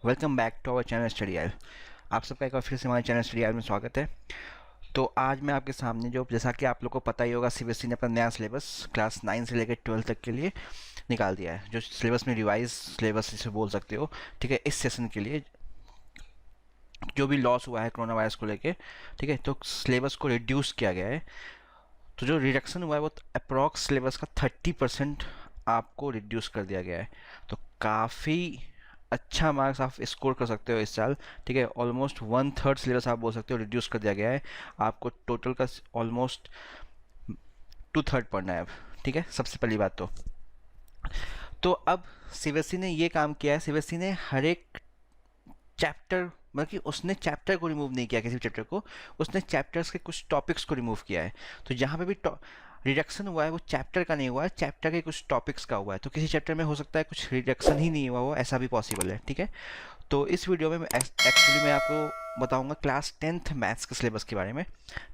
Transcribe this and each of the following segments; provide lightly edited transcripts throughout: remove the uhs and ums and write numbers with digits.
Welcome back to our channel study आयल। आप सबका एक बार फिर से हमारे चैनल स्टडी आयल में स्वागत है। तो आज मैं आपके सामने जो जैसा कि आप लोग को पता ही होगा, सीबीएसई ने अपना नया सिलेबस क्लास 9 से लेकर 12 तक के लिए निकाल दिया है। जो सिलेबस में रिवाइज सिलेबस इसे बोल सकते हो, ठीक है। इस सेशन के लिए जो भी लॉस हुआ है कोरोना वायरस को लेके, ठीक है, तो सिलेबस को रिड्यूस किया गया है। तो जो रिडक्शन हुआ है वो अप्रॉक्स सिलेबस का 30% आपको रिड्यूस कर दिया गया है। तो काफ़ी अच्छा मार्क्स आप स्कोर कर सकते हो इस साल, ठीक है। ऑलमोस्ट 1/3 सिलेबस आप बोल सकते हो रिड्यूस कर दिया गया है। आपको टोटल का ऑलमोस्ट 2/3 पढ़ना है अब, ठीक है। सबसे पहली बात तो अब सीबीएसई ने ये काम किया है, सीबीएसई ने हर एक चैप्टर, मतलब कि उसने चैप्टर को रिमूव नहीं किया, किसी चैप्टर को, उसने चैप्टर्स के कुछ टॉपिक्स को रिमूव किया है। तो जहाँ पे भी रिडक्शन हुआ है वो चैप्टर का नहीं हुआ है, चैप्टर के कुछ टॉपिक्स का हुआ है। तो किसी चैप्टर में हो सकता है कुछ रिडक्शन ही नहीं हुआ हो, ऐसा भी पॉसिबल है, ठीक है। तो इस वीडियो में एक्चुअली मैं आपको बताऊंगा क्लास 10th मैथ्स के सिलेबस के बारे में,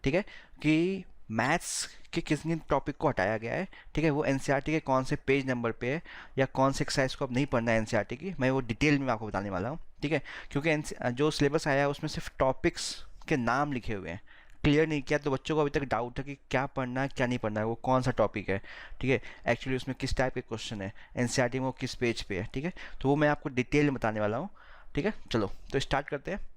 ठीक है, कि मैथ्स के किस किन टॉपिक को हटाया गया है, ठीक है। वो एनसीईआरटी के कौन से पेज नंबर पे है या कौन से एक्सरसाइज को अब नहीं पढ़ना है एनसीईआरटी की, मैं वो डिटेल में आपको बताने वाला हूँ, ठीक है। क्योंकि जो सिलेबस आया है उसमें सिर्फ टॉपिक्स के नाम लिखे हुए हैं, क्लियर नहीं किया। तो बच्चों को अभी तक डाउट है कि क्या पढ़ना है क्या नहीं पढ़ना है, वो कौन सा टॉपिक है, ठीक है। एक्चुअली उसमें किस टाइप के क्वेश्चन है, एनसीईआरटी में वो किस पेज पे है, ठीक है। तो वो मैं आपको डिटेल में बताने वाला हूँ, ठीक है। चलो तो स्टार्ट करते हैं।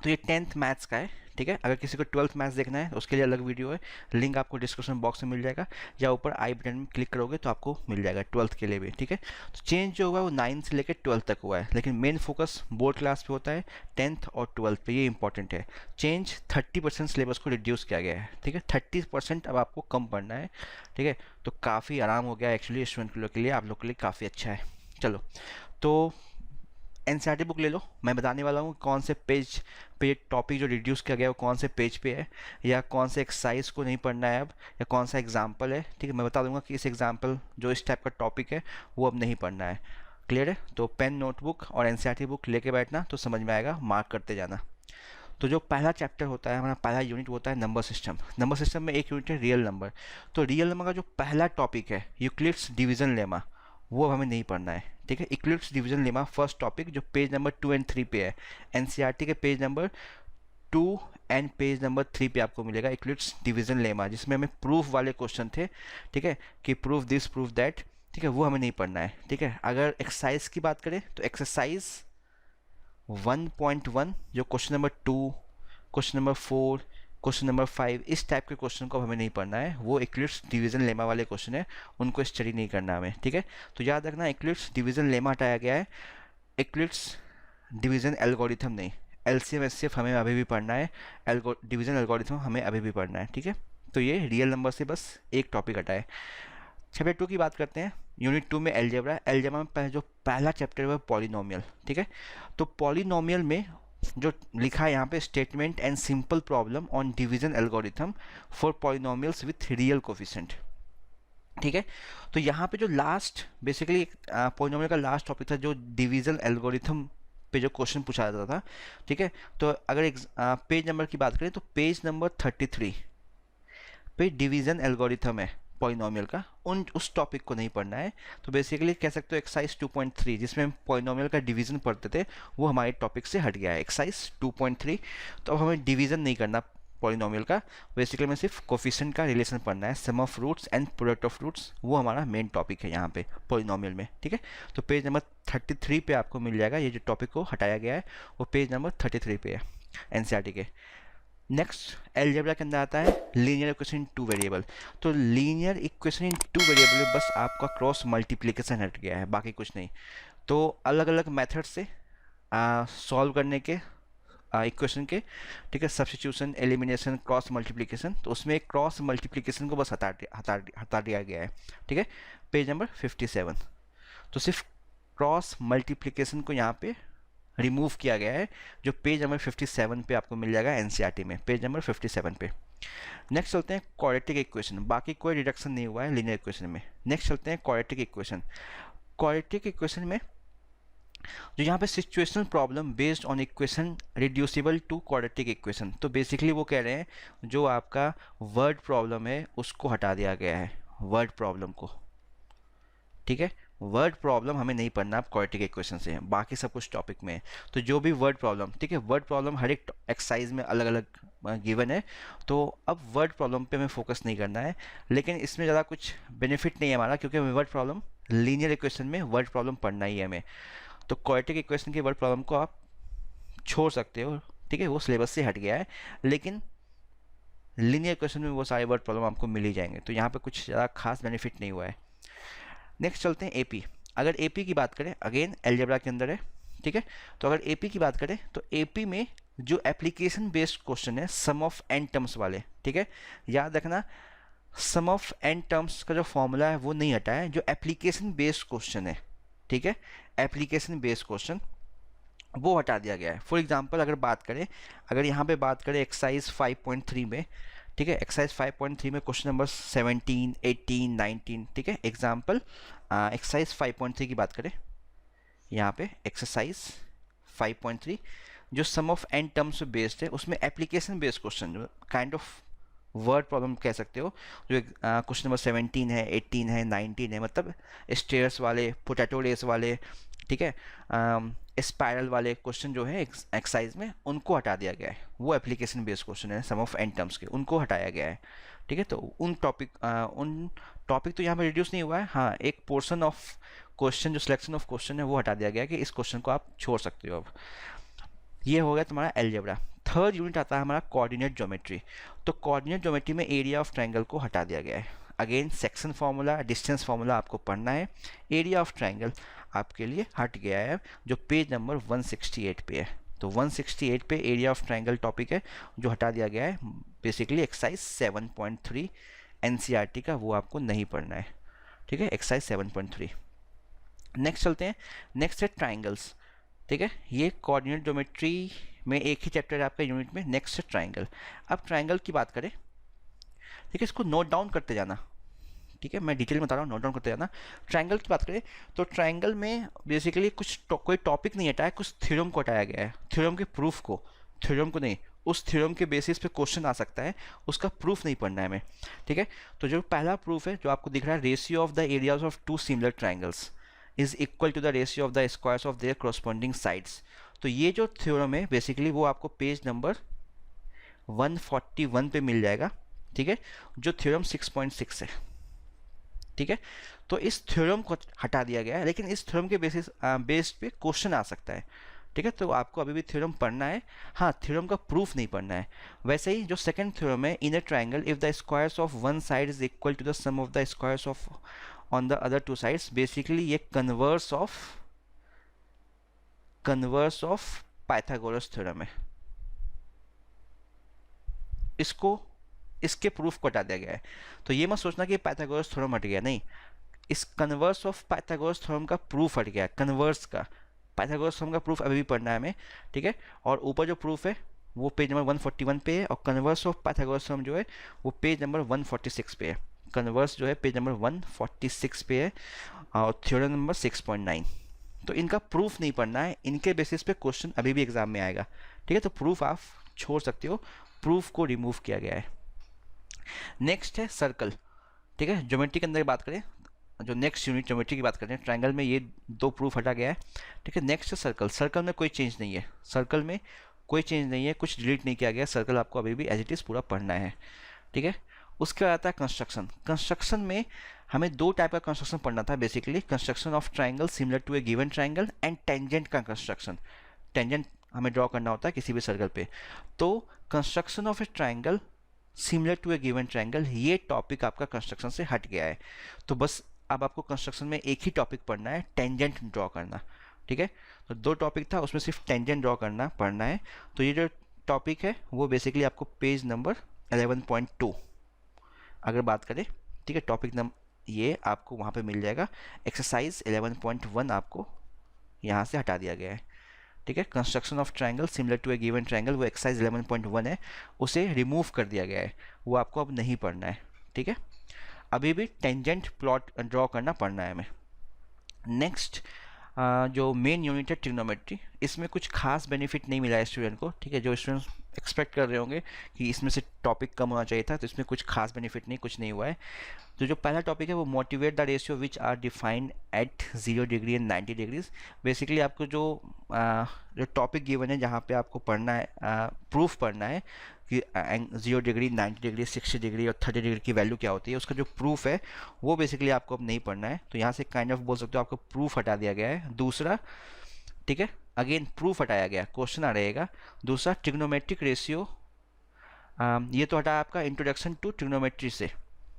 तो ये 10th मैथ्स का है, ठीक है। अगर किसी को 12th मैथ्स देखना है उसके लिए अलग वीडियो है, लिंक आपको डिस्क्रिप्शन बॉक्स में मिल जाएगा या ऊपर आई बटन में क्लिक करोगे तो आपको मिल जाएगा 12th के लिए भी, ठीक है। तो चेंज जो हुआ है वो 9 से लेकर 12 तक हुआ है, लेकिन मेन फोकस बोर्ड क्लास पे होता है, 10th और 12th पे, ये इंपॉर्टेंट है। चेंज 30% सिलेबस को रिड्यूस किया गया है, ठीक है। 30% अब आपको कम पढ़ना है, ठीक है। तो काफ़ी आराम हो गया एक्चुअली स्टूडेंट लोग के लिए, आप लोग के लिए काफ़ी अच्छा है। चलो तो एनसीईआरटी बुक ले लो, मैं बताने वाला हूँ कौन से पेज पे टॉपिक जो रिड्यूस किया गया है वो कौन से पेज पे है, या कौन से एक्सरसाइज को नहीं पढ़ना है अब, या कौन सा एग्जाम्पल है, ठीक है। मैं बता दूंगा कि इस एग्जाम्पल जो इस टाइप का टॉपिक है वो अब नहीं पढ़ना है। क्लियर है? तो पेन नोटबुक और एनसीईआरटी बुक लेके बैठना तो समझ में आएगा, मार्क करते जाना। तो जो पहला चैप्टर होता है, हमारा पहला यूनिट होता है नंबर सिस्टम। नंबर सिस्टम में एक यूनिट है रियल नंबर। तो रियल नंबर का जो पहला टॉपिक है यूक्लिड्स डिवीजन लेमा, वो अब हमें नहीं पढ़ना है, ठीक है। Euclid's division lemma first topic जो पेज नंबर 2 एंड 3 पे है, एनसीईआरटी के page number 2 and page number 3 पे आपको मिलेगा यूक्लिड्स डिवीजन लेमा, जिसमें हमें प्रूफ वाले क्वेश्चन थे, ठीक है, कि प्रूफ दिस प्रूफ दैट, ठीक है। वो हमें नहीं पढ़ना है, ठीक है। अगर एक्सरसाइज की बात करें तो एक्सरसाइज 1.1 जो question number 2, question number 4, question number 5, इस टाइप के क्वेश्चन को हमें नहीं पढ़ना है, वो इक्लिप्स डिवीजन लेमा वाले क्वेश्चन है, उनको स्टडी नहीं करना हमें, ठीक है। तो याद रखना इक्लिप्स डिवीजन लेमा हटाया गया है, इक्लिप्स डिवीजन एल्गोरिथम नहीं। एलसीएम एचसीएफ हमें अभी भी पढ़ना है, डिवीजन एल्गोरिथम हमें अभी भी पढ़ना है, ठीक है। तो ये रियल नंबर से बस एक टॉपिक हटा है। चैप्टर 2 की बात करते हैं। यूनिट 2 में एलजेब्रा, एलजेब्रा में जो पहला चैप्टर है वो पॉलिनोमियल, ठीक है। तो पॉलिनोमियल में जो लिखा है यहाँ पे, statement and simple problem on division algorithm for polynomials with real coefficient, ठीक है। तो यहाँ पे जो लास्ट बेसिकली पॉलिनोमियल का लास्ट टॉपिक था जो डिवीजन एल्गोरिथम पे जो क्वेश्चन पूछा जाता था, ठीक है। तो अगर पेज नंबर की बात करें तो पेज नंबर 33 पे डिवीजन एल्गोरिथम है पॉलिनोमियल का, उस टॉपिक को नहीं पढ़ना है। तो बेसिकली कह सकते हो एक्सरसाइज 2.3 जिसमें हम पॉलिनोमियल का डिवीजन पढ़ते थे वो हमारे टॉपिक से हट गया है, एक्सरसाइज 2.3। तो अब हमें डिवीजन नहीं करना पॉलिनोमियल का, बेसिकली हमें सिर्फ कोफिशिएंट का रिलेशन पढ़ना है, sum of roots and product of roots, वो हमारा मेन टॉपिक है यहाँ पे पॉलिनोमियल में, ठीक है। तो पेज नंबर 33 पे आपको मिल जाएगा, ये जो टॉपिक को हटाया गया है वो पेज नंबर 33 पे है एनसीईआरटी के। नेक्स्ट एलजेब्रा के अंदर आता है लीनियर इक्वेशन इन 2 वेरिएबल। तो लीनियर इक्वेशन इन 2 वेरिएबल में बस आपका क्रॉस मल्टीप्लिकेशन हट गया है, बाकी कुछ नहीं। तो अलग अलग मेथड से सॉल्व करने के इक्वेशन के, ठीक है, सब्स्टिट्यूशन, एलिमिनेशन, क्रॉस मल्टीप्लिकेशन, तो उसमें क्रॉस मल्टीप्लिकेशन को बस हटा दिया गया है, ठीक है, पेज नंबर 57। तो सिर्फ क्रॉस मल्टीप्लिकेशन को यहाँ पे रिमूव किया गया है, जो पेज नंबर 57 पे आपको मिल जाएगा एनसीईआरटी में, पेज नंबर 57 पे। नेक्स्ट चलते हैं क्वाड्रेटिक इक्वेशन, बाकी कोई रिडक्शन नहीं हुआ है लीनियर इक्वेशन में। नेक्स्ट चलते हैं क्वाड्रेटिक इक्वेशन। क्वाड्रेटिक इक्वेशन में जो यहाँ पे situational problem based on equation reducible to quadratic equation, तो बेसिकली वो कह रहे हैं जो आपका वर्ड प्रॉब्लम है उसको हटा दिया गया है, वर्ड प्रॉब्लम को, ठीक है। वर्ड प्रॉब्लम हमें नहीं पढ़ना अब क्वाड्रेटिक इक्वेशन से, बाकी सब कुछ टॉपिक में है। तो जो भी वर्ड प्रॉब्लम, ठीक है, वर्ड प्रॉब्लम हर एक एक्सरसाइज में अलग अलग गिवन है, तो अब वर्ड प्रॉब्लम पे हमें फोकस नहीं करना है। लेकिन इसमें ज़्यादा कुछ बेनिफिट नहीं है हमारा, क्योंकि वर्ड प्रॉब्लम, लीनियर इक्वेशन में वर्ड प्रॉब्लम पढ़ना ही है हमें। तो क्वाड्रेटिक इक्वेशन की वर्ड प्रॉब्लम को आप छोड़ सकते हो, ठीक है, वो सिलेबस से हट गया है। लेकिन लीनियर इक्वेशन में वो सारे वर्ड प्रॉब्लम आपको मिल ही जाएंगे, तो यहाँ पे कुछ ज़्यादा खास बेनिफिट नहीं हुआ है। नेक्स्ट चलते हैं एपी। अगर एपी की बात करें, अगेन अलजेब्रा के अंदर है, ठीक है। तो अगर एपी की बात करें तो एपी में जो एप्लीकेशन बेस्ड क्वेश्चन है, सम ऑफ एन टर्म्स वाले, ठीक है, याद रखना सम ऑफ एन टर्म्स का जो फॉर्मूला है वो नहीं हटा है, जो एप्लीकेशन बेस्ड क्वेश्चन है, ठीक है, एप्लीकेशन बेस्ड क्वेश्चन वो हटा दिया गया है। फॉर एग्जांपल अगर बात करें, अगर यहाँ पे बात करें एक्सरसाइज 5.3 में, ठीक है, एक्सरसाइज 5.3 में क्वेश्चन नंबर 17, 18, 19, ठीक है, एग्जांपल एक्सरसाइज 5.3 की बात करें, यहाँ पे एक्सरसाइज 5.3 जो सम ऑफ एन टर्म्स पे बेस्ड है, उसमें एप्लीकेशन बेस्ड क्वेश्चन, जो काइंड ऑफ वर्ड प्रॉब्लम कह सकते हो, जो क्वेश्चन नंबर 17 है, 18 है, 19 है, मतलब स्टेयर्स वाले, पोटैटो रेस वाले, ठीक है, स्पाइरल वाले क्वेश्चन जो है एक्सरसाइज में, उनको हटा दिया गया है। वो एप्लीकेशन बेस्ड क्वेश्चन है सम ऑफ एन टर्म्स के, उनको हटाया गया है, ठीक है। तो उन टॉपिक तो यहाँ पे रिड्यूस नहीं हुआ है, हाँ एक पोर्शन ऑफ क्वेश्चन, जो सिलेक्शन ऑफ क्वेश्चन है वो हटा दिया गया है कि इस क्वेश्चन को आप छोड़ सकते हो। अब ये हो गया तुम्हारा अलजेब्रा। थर्ड यूनिट आता है हमारा कोऑर्डिनेट ज्योमेट्री। तो कोऑर्डिनेट ज्योमेट्री में एरिया ऑफ ट्रायंगल को हटा दिया गया है। Again section formula, distance formula आपको पढ़ना है। एरिया ऑफ ट्रायंगल आपके लिए हट गया है, जो पेज नंबर 168 पे है। तो 168 पे एरिया ऑफ ट्रायंगल टॉपिक है जो हटा दिया गया है। बेसिकली एक्सरसाइज 7.3 एनसीईआरटी का, वो आपको नहीं पढ़ना है, ठीक है, एक्सरसाइज 7.3। नेक्स्ट चलते हैं, नेक्स्ट है ट्राइंगल्स, ठीक है। ये कोऑर्डिनेट ज्योमेट्री में एक ही चैप्टर है आपका यूनिट में। नेक्स्ट है ट्राइंगल। अब ट्राइंगल की बात करें, ठीक है, इसको नोट डाउन करते जाना, ठीक है, मैं डिटेल में बता रहा हूँ, नोट डाउन करते जाना। ट्राइंगल की बात करें तो ट्राइंगल में बेसिकली कोई टॉपिक नहीं हटाया, कुछ थ्योरम को हटाया गया है। थ्योरम के प्रूफ को, थ्योरम को नहीं, उस थ्योरम के बेसिस पे क्वेश्चन आ सकता है, उसका प्रूफ नहीं पढ़ना है हमें, ठीक है। तो जो पहला प्रूफ है जो आपको दिख रहा है, ratio of the areas of two similar triangles is equal to the ratio of the squares of their corresponding sides. तो ये जो थ्योरम है बेसिकली वो आपको पेज नंबर 141 पे मिल जाएगा, ठीक है, जो थ्योरम 6.6 है, ठीक है। तो इस थ्योरम को हटा दिया गया है, लेकिन इस थ्योरम के बेस्ड पे क्वेश्चन आ सकता है, ठीक है। तो आपको अभी भी थ्योरम पढ़ना है, हाँ थ्योरम का प्रूफ नहीं पढ़ना है। वैसे ही जो सेकंड थ्योरम है, in a triangle if the squares of one side is equal to the sum of the squares of on the other two sides, basically ये कन्वर्स ऑफ पाइथागोरस थ्योरम है। इसके proof को हटा दिया गया है। तो ये मत सोचना कि पाइथागोरस थ्योरम हट गया, नहीं, इस कन्वर्स ऑफ पाइथागोरस थ्योरम का प्रूफ हट गया, कन्वर्स का। पाइथागोरस थ्योरम का प्रूफ अभी भी पढ़ना है हमें, ठीक है। और ऊपर जो प्रूफ है वो पेज नंबर 141 पे है, और कन्वर्स ऑफ पाइथागोरस थ्योरम जो है वो पेज नंबर 146 पे है। कन्वर्स जो है पेज नंबर 146 पे है, और थ्योरम नंबर 6.9। तो इनका प्रूफ नहीं पढ़ना है, इनके बेसिस पे क्वेश्चन अभी भी एग्जाम में आएगा, ठीक है। तो प्रूफ आप छोड़ सकते हो, प्रूफ को रिमूव किया गया है। नेक्स्ट है सर्कल, ठीक है। ज्योमेट्री के अंदर बात करें, जो नेक्स्ट यूनिट ज्योमेट्री की बात करें, ट्रायंगल में ये दो प्रूफ हटा गया है, ठीक है। नेक्स्ट है सर्कल। सर्कल में कोई चेंज नहीं है, सर्कल में कोई चेंज नहीं है, कुछ डिलीट नहीं किया गया। सर्कल आपको अभी भी एज इट इज़ पूरा पढ़ना है, ठीक है। उसके बाद आता है कंस्ट्रक्शन। कंस्ट्रक्शन में हमें दो टाइप का कंस्ट्रक्शन पढ़ना था basically, construction of triangle similar to a given triangle and tangent का कंस्ट्रक्शन। टेंजेंट हमें ड्रॉ करना होता है किसी भी सर्कल पे। तो construction of a triangle similar to a given triangle, ये टॉपिक आपका कंस्ट्रक्शन से हट गया है। तो बस अब आपको कंस्ट्रक्शन में एक ही टॉपिक पढ़ना है, टेंजेंट ड्रॉ करना, ठीक है। तो दो टॉपिक था, उसमें सिर्फ टेंजेंट ड्रॉ करना पढ़ना है। तो ये जो टॉपिक है वो बेसिकली आपको पेज नंबर 11.2 अगर बात करें, ठीक है, टॉपिक नंबर ये आपको वहाँ पे मिल जाएगा। एक्सरसाइज 11.1 आपको यहाँ से हटा दिया गया है, ठीक है। Construction of triangle similar to a given triangle, वो एक्सरसाइज 11.1 है, उसे रिमूव कर दिया गया है, वो आपको अब नहीं पढ़ना है, ठीक है। अभी भी टेंजेंट प्लॉट ड्रॉ करना पढ़ना है हमें। नेक्स्ट जो मेन यूनिट है ट्रिग्नोमेट्री, इसमें कुछ खास बेनिफिट नहीं मिला है स्टूडेंट को, ठीक है। जो स्टूडेंट्स एक्सपेक्ट कर रहे होंगे कि इसमें से टॉपिक कम होना चाहिए था, तो इसमें कुछ खास बेनिफिट नहीं, कुछ नहीं हुआ है। तो जो पहला टॉपिक है वो motivate the ratio which are defined at 0 degree and 90 degrees. Basically आपको जो टॉपिक गिवन है जहाँ पे आपको पढ़ना है, प्रूफ पढ़ना है कि 0 डिग्री, 90 डिग्री, 60 डिग्री और 30 डिग्री की वैल्यू क्या होती है, उसका जो प्रूफ है वो बेसिकली आपको अब नहीं पढ़ना है। तो यहाँ से काइंड ऑफ बोल सकते हो आपको प्रूफ हटा दिया गया है। दूसरा, ठीक है, अगेन प्रूफ हटाया गया, क्वेश्चन आ रहेगा। दूसरा ट्रिग्नोमेट्रिक रेशियो, ये तो हटा आपका इंट्रोडक्शन टू ट्रिग्नोमेट्री से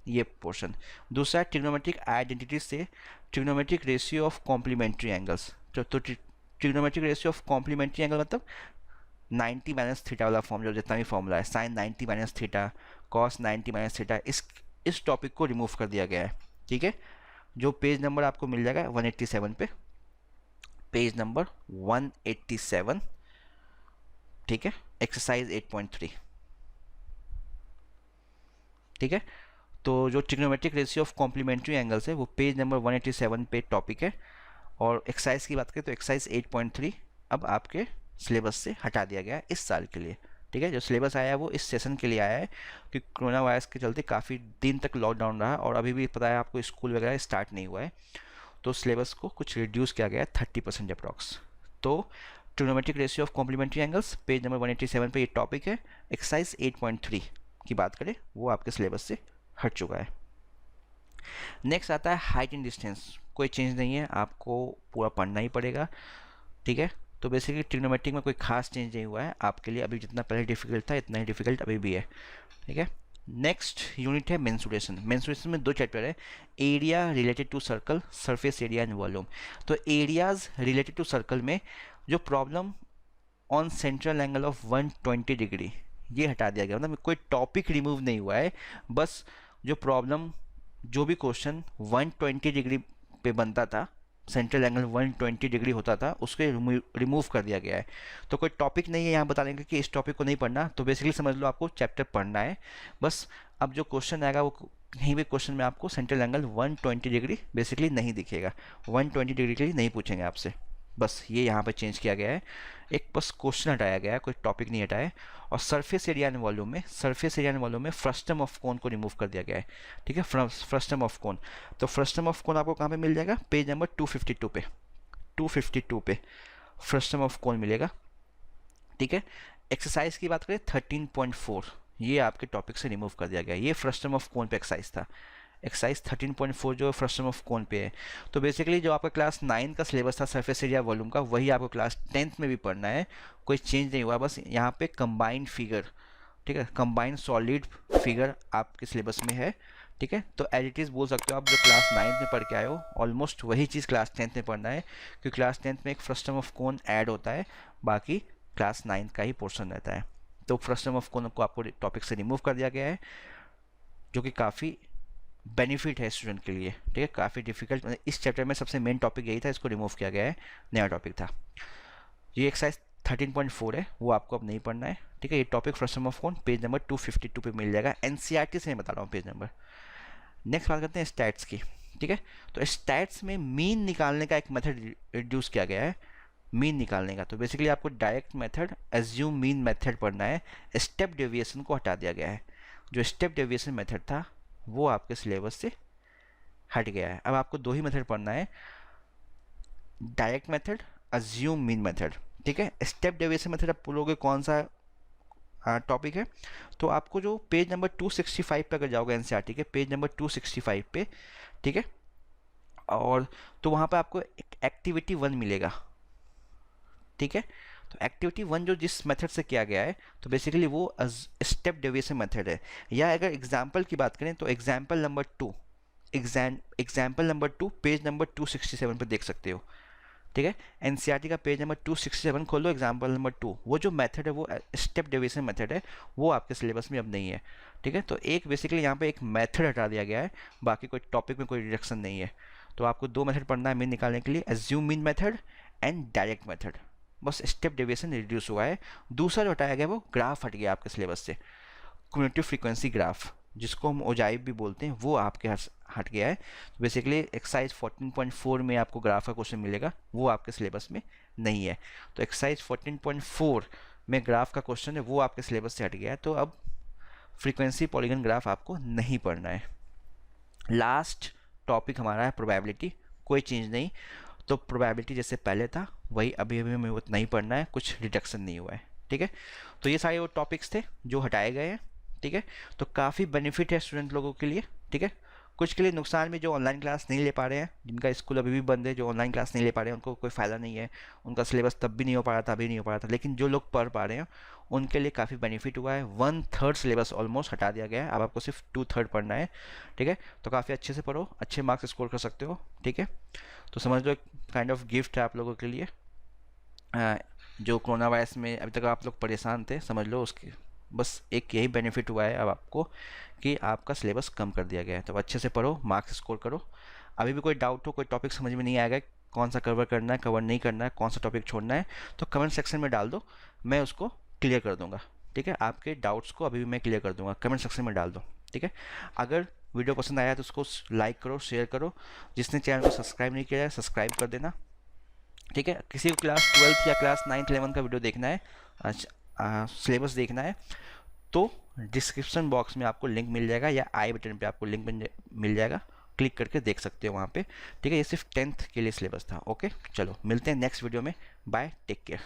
ये पोर्शन। दूसरा ट्रिग्नोमेट्रिक आइडेंटिटी से trigonometric ratio of complementary angles. तो trigonometric ratio of complementary angle मतलब 90 माइनस थीटा वाला फॉर्म, जो जितना भी फॉर्मूला है, sine 90 minus theta, cos 90 minus theta, इस टॉपिक को रिमूव कर दिया गया है, ठीक है। जो पेज नंबर आपको मिल जाएगा 187 पे, पेज नंबर 187, ठीक है, एक्सरसाइज 8.3, ठीक है। तो जो trigonometric ratio of complementary angles है वो पेज नंबर 187 पे टॉपिक है। और एक्सरसाइज की बात करें तो एक्सरसाइज 8.3 अब आपके सिलेबस से हटा दिया गया है इस साल के लिए, ठीक है। जो सिलेबस आया है वो इस सेशन के लिए आया है, कि कोरोना वायरस के चलते काफ़ी दिन तक लॉकडाउन रहा और अभी भी पता है आपको स्कूल वगैरह स्टार्ट नहीं हुआ है, तो सिलेबस को कुछ रिड्यूस किया गया है 30% अप्रॉक्स। तो trigonometric ratio of complementary angles page number 187 पे ये टॉपिक है। एक्सरसाइज 8.3 की बात करें वो आपके सिलेबस से हट चुका है। नेक्स्ट आता है हाइट एंड डिस्टेंस। कोई चेंज नहीं है, आपको पूरा पढ़ना ही पड़ेगा, ठीक है। तो बेसिकली ट्रिग्नोमेट्रिक में कोई खास चेंज नहीं हुआ है आपके लिए, अभी जितना पहले डिफिकल्ट था इतना ही डिफिकल्ट अभी भी है, ठीक है। नेक्स्ट यूनिट है मेंसुरेशन। मेंसुरेशन में 2 चैप्टर है, area related to circle, surface area and volume. तो एरियाज रिलेटेड टू सर्कल में जो problem on central angle of 120 degree, ये हटा दिया गया, मतलब कोई टॉपिक रिमूव नहीं हुआ है, बस जो प्रॉब्लम, जो भी क्वेश्चन 120 डिग्री पे बनता था, सेंट्रल एंगल 120 डिग्री होता था, उसके रिमूव कर दिया गया है। तो कोई टॉपिक नहीं है यहाँ बता देंगे कि इस टॉपिक को नहीं पढ़ना, तो बेसिकली समझ लो आपको चैप्टर पढ़ना है बस। अब जो क्वेश्चन आएगा वो कहीं भी क्वेश्चन में आपको सेंट्रल एंगल 120 डिग्री बेसिकली नहीं दिखेगा, 120 डिग्री के लिए नहीं पूछेंगे आपसे, बस ये यहाँ पे चेंज किया गया है। एक बस क्वेश्चन हटाया गया है, कोई टॉपिक नहीं हटाया है। और सरफेस एरिया एंड वॉल्यूम में, सरफेस एरिया एंड वॉल्यूम में फ्रस्टम ऑफ कोन को रिमूव कर दिया गया है, ठीक है। फ्रस्टम ऑफ कोन, तो फ्रस्टम ऑफ कोन आपको कहाँ पे मिल जाएगा, पेज नंबर 252 पे, 252 पे फ्रस्टम ऑफ कोन मिलेगा, ठीक है। एक्सरसाइज की बात करें 13.4, ये आपके टॉपिक से रिमूव कर दिया गया, ये फ्रस्टम ऑफ कोन पे एक्सरसाइज था। एक्सरसाइज 13.4 जो फ्रस्टम ऑफ कोन पे है। तो बेसिकली जो आपका क्लास 9 का सिलेबस था सरफेस एरिया वॉल्यूम का, वही आपको क्लास 10th में भी पढ़ना है, कोई चेंज नहीं हुआ, बस यहाँ पे कंबाइंड फिगर, ठीक है, कंबाइंड सॉलिड फिगर आपके सिलेबस में है, ठीक है। तो एज इट इज़ बोल सकते हो आप, जो क्लास 9th में पढ़ के आए हो ऑलमोस्ट वही चीज़ क्लास 10th में पढ़ना है, क्योंकि क्लास 10th में एक फ्रस्टम ऑफ कोन ऐड होता है, बाकी क्लास 9th का ही पोर्शन रहता है। तो फ्रस्टम ऑफ कोन को आपको टॉपिक से रिमूव कर दिया गया है, जो कि काफ़ी बेनिफिट है स्टूडेंट के लिए, ठीक है। काफ़ी डिफिकल्ट, मतलब इस चैप्टर में सबसे मेन टॉपिक यही था, इसको रिमूव किया गया है, नया टॉपिक था। ये एक्सरसाइज 13.4 है, वो आपको अब नहीं पढ़ना है, ठीक है। ये topic frustum of cone page number 252 पे मिल जाएगा, एनसीईआरटी से मैं बता रहा हूँ पेज नंबर। नेक्स्ट बात करते हैं स्टैट्स की, ठीक है। तो स्टैट्स में मीन निकालने का एक मेथड इंट्रोड्यूस किया गया है, मीन निकालने का। तो बेसिकली आपको direct method, assume mean method पढ़ना है, स्टेप डेविएशन को हटा दिया गया है। जो स्टेप डेविएशन मेथड था वो आपके सिलेबस से हट गया है। अब आपको 2 ही मेथड पढ़ना है, direct method, assume mean method, ठीक है। स्टेप डेविएशन मेथड आप बोलोगे कौन सा टॉपिक है, तो आपको जो पेज नंबर 265 पे अगर जाओगे एनसीईआरटी के पेज नंबर 265 पे, ठीक है, और तो वहाँ पे आपको एक एक्टिविटी 1 मिलेगा, ठीक है। तो एक्टिविटी 1 जो जिस मेथड से किया गया है, तो बेसिकली वो स्टेप डेविएशन मेथड है। या अगर एग्जाम्पल की बात करें तो एग्जाम्पल नंबर 2 पेज नंबर 267 पर देख सकते हो, ठीक है। एनसीईआरटी का पेज नंबर 267 खोलो, एग्जाम्पल नंबर 2, वो जो मेथड है वो स्टेप डेविएशन मेथड है, वो आपके सिलेबस में अब नहीं है, ठीक है। तो एक बेसिकली यहाँ पे एक मेथड हटा दिया गया है, बाकी कोई टॉपिक में कोई रिडक्शन नहीं है। तो आपको 2 मेथड पढ़ना है मीन निकालने के लिए, assume mean method and direct method, बस स्टेप डेविएशन रिड्यूस हुआ है। दूसरा जो हटाया गया वो ग्राफ हट गया आपके सिलेबस से, क्यूमुलेटिव फ्रीक्वेंसी ग्राफ, जिसको हम ओजाइव भी बोलते हैं, वो आपके हट गया है। तो बेसिकली एक्सरसाइज 14.4 में आपको ग्राफ का क्वेश्चन मिलेगा, वो आपके सिलेबस में नहीं है। तो एक्सरसाइज 14.4 में ग्राफ का क्वेश्चन है, वो आपके सिलेबस से हट गया है। तो अब फ्रीक्वेंसी पॉलीगन ग्राफ आपको नहीं पढ़ना है। लास्ट टॉपिक हमारा है प्रोबेबिलिटी, कोई चेंज नहीं। तो प्रोबेबिलिटी जैसे पहले था वही अभी अभी हमें उतना ही पढ़ना है, कुछ डिडक्शन नहीं हुआ है, ठीक है। तो ये सारे वो टॉपिक्स थे जो हटाए गए हैं, ठीक है। तो काफ़ी बेनिफिट है स्टूडेंट लोगों के लिए, ठीक है। कुछ के लिए नुकसान भी, जो ऑनलाइन क्लास नहीं ले पा रहे हैं, जिनका स्कूल अभी भी बंद है, जो ऑनलाइन क्लास नहीं ले पा रहे हैं, उनको कोई फ़ायदा नहीं है। उनका सिलेबस तब भी नहीं हो पा रहा था, अभी नहीं हो पा रहा था। लेकिन जो लोग पढ़ पा रहे हैं उनके लिए काफ़ी बेनिफिट हुआ है। 1/3 सिलेबस ऑलमोस्ट हटा दिया गया है, अब आपको सिर्फ 2/3 पढ़ना है, ठीक है। तो काफ़ी अच्छे से पढ़ो, अच्छे मार्क्स स्कोर कर सकते हो, ठीक है। तो समझ लो एक काइंड ऑफ गिफ्ट है आप लोगों के लिए। जो कोरोना वायरस में अभी तक आप लोग परेशान थे, समझ लो उसके बस एक यही बेनिफिट हुआ है अब आपको कि आपका सिलेबस कम कर दिया गया है। तो अच्छे से पढ़ो, मार्क्स स्कोर करो। अभी भी कोई डाउट हो, कोई टॉपिक समझ में नहीं आएगा, कौन सा कवर करना है, कवर नहीं करना है, कौन सा टॉपिक छोड़ना है, तो कमेंट सेक्शन में डाल दो, मैं उसको क्लियर कर दूंगा, ठीक है। आपके डाउट्स को अभी भी मैं क्लियर कर दूंगा, कमेंट सेक्शन में डाल दो, ठीक है। अगर वीडियो पसंद आया तो उसको लाइक करो, शेयर करो। जिसने चैनल को सब्सक्राइब नहीं किया है सब्सक्राइब कर देना, ठीक है। किसी को क्लास 12th या क्लास 9th 11th का वीडियो देखना है, सिलेबस देखना है, तो डिस्क्रिप्शन बॉक्स में आपको लिंक मिल जाएगा या आई बटन पे आपको लिंक मिल जाएगा, क्लिक करके देख सकते हो वहाँ पे, ठीक है। ये सिर्फ 10th के लिए सिलेबस था। ओके, चलो मिलते हैं नेक्स्ट वीडियो में, बाय, टेक केयर।